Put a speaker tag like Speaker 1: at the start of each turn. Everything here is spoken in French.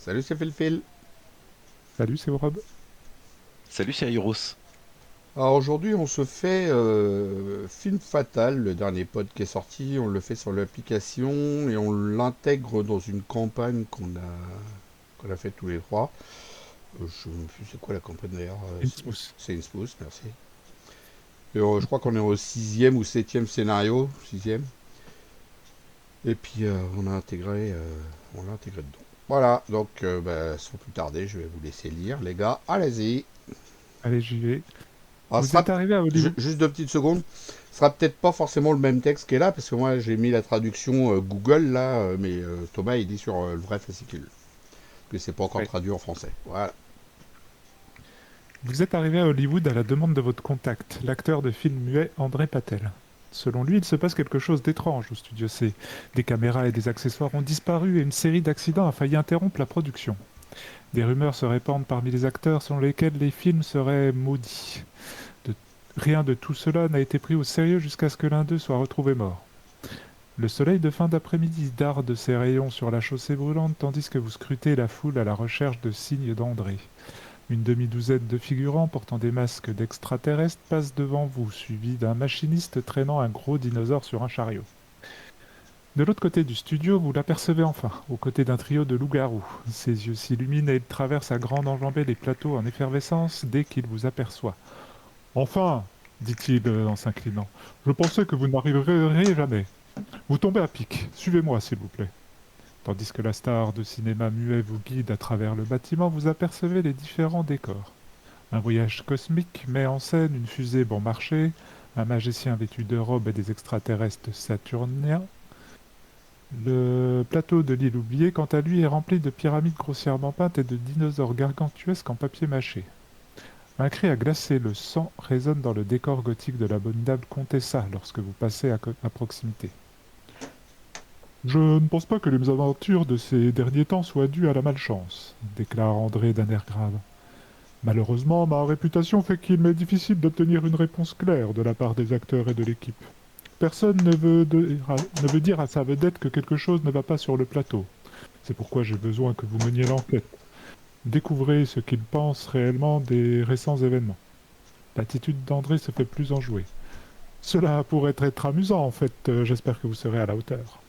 Speaker 1: Salut, c'est Phil.
Speaker 2: Salut, c'est Rob.
Speaker 3: Salut, c'est Airos.
Speaker 1: Alors aujourd'hui, on se fait Film Fatal, le dernier pod qui est sorti. On le fait sur l'application et on l'intègre dans une campagne qu'on a fait tous les trois. Je ne sais plus c'est quoi la campagne d'ailleurs.
Speaker 2: Innsmouth.
Speaker 1: C'est une spoof, merci. Et, je crois qu'on est au sixième ou septième scénario, sixième. Et puis on l'a intégré dedans. Voilà, donc sans plus tarder, je vais vous laisser lire, les gars. Allez-y.
Speaker 2: Allez, j'y vais.
Speaker 1: Alors,
Speaker 2: Vous êtes arrivé à Hollywood.
Speaker 1: juste 2 petites secondes. Ce sera peut-être pas forcément le même texte qui est là, parce que moi j'ai mis la traduction Google là, mais Thomas il dit sur le vrai fascicule. Que c'est pas encore
Speaker 2: Ouais.
Speaker 1: traduit en français. Voilà.
Speaker 2: Vous êtes arrivé à Hollywood à la demande de votre contact, l'acteur de film muet André Patel. Selon lui, il se passe quelque chose d'étrange au studio C. Des caméras et des accessoires ont disparu et une série d'accidents a failli interrompre la production. Des rumeurs se répandent parmi les acteurs selon lesquelles les films seraient maudits. De- Rien de tout cela n'a été pris au sérieux jusqu'à ce que l'un d'eux soit retrouvé mort. Le soleil de fin d'après-midi darde ses rayons sur la chaussée brûlante tandis que vous scrutez la foule à la recherche de signes d'André. Une demi-douzaine de figurants portant des masques d'extraterrestres passent devant vous, suivis d'un machiniste traînant un gros dinosaure sur un chariot. De l'autre côté du studio, vous l'apercevez enfin, aux côtés d'un trio de loups-garous. Ses yeux s'illuminent et il traverse à grande enjambée les plateaux en effervescence dès qu'il vous aperçoit. Enfin, dit-il en s'inclinant, je pensais que vous n'arriveriez jamais. Vous tombez à pic. Suivez-moi, s'il vous plaît. Tandis que la star de cinéma muet vous guide à travers le bâtiment, vous apercevez les différents décors. Un voyage cosmique met en scène une fusée bon marché, un magicien vêtu de robe et des extraterrestres saturniens. Le plateau de l'île oubliée, quant à lui, est rempli de pyramides grossièrement peintes et de dinosaures gargantuesques en papier mâché. Un cri à glacer le sang résonne dans le décor gothique de l'abominable Contessa lorsque vous passez à proximité. Je ne pense pas que les mésaventures de ces derniers temps soient dues à la malchance, déclare André d'un air grave. Malheureusement, ma réputation fait qu'il m'est difficile d'obtenir une réponse claire de la part des acteurs et de l'équipe. Personne ne veut dire à sa vedette que quelque chose ne va pas sur le plateau. C'est pourquoi j'ai besoin que vous meniez l'enquête. Découvrez ce qu'il pense réellement des récents événements. L'attitude d'André se fait plus enjouée. Cela pourrait être amusant, en fait. J'espère que vous serez à la hauteur.